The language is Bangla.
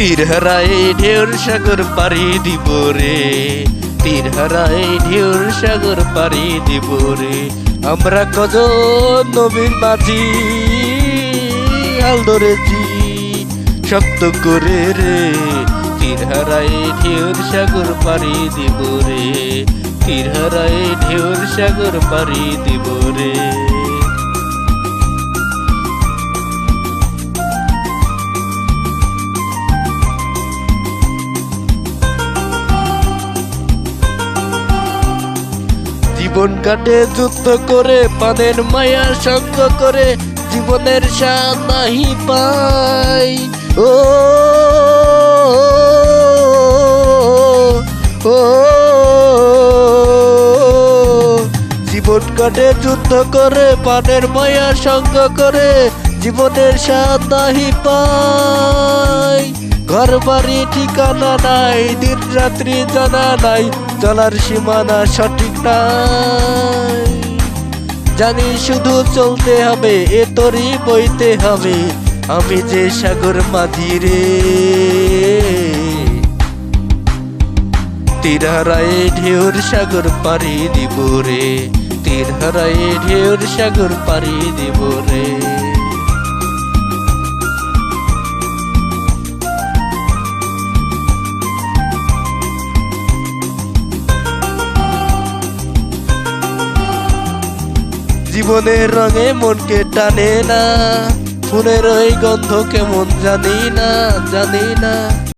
তীর হারায় ঢেউর সাগর পাড়ি দিব রে, তীর হারায় ঢেউর সাগর পাড়ি দিব রে। আমরা কজন নবীর মাঝি হাল ধরেছি শক্ত করে রে, তীর হারায় ঢেউর সাগর পাড়ি দিব রে, তীর হারায় ঢেউর সাগর পাড়ি দিব রে। জীবন কাটে যুদ্ধ করে, পানের মায়া সঙ্গ করে, জীবনের স্বাদ নাহি পাই। ও ও জীবন কাটে যুদ্ধ করে, পানের মায়া সঙ্গ করে, জীবনের স্বাদ নাহি পাই। ঘর বাড়ি ঠিকানা নাই, দিন রাত্রি জানা নাই, চলার সীমানা সঠিক নাই। জানি শুধু চলতে হবে, এ তরি বইতে হবে, আমি যে সাগর মাঝি রে। তীর হারায় ঢেউর সাগর পাড়ি দিব রে, তীর হারায় ঢেউর সাগর পাড়ি দিব রে। জীবনের রঙে মনকে টানে না, ফুলের ওই গন্ধ কেমন জানি না, জানি না।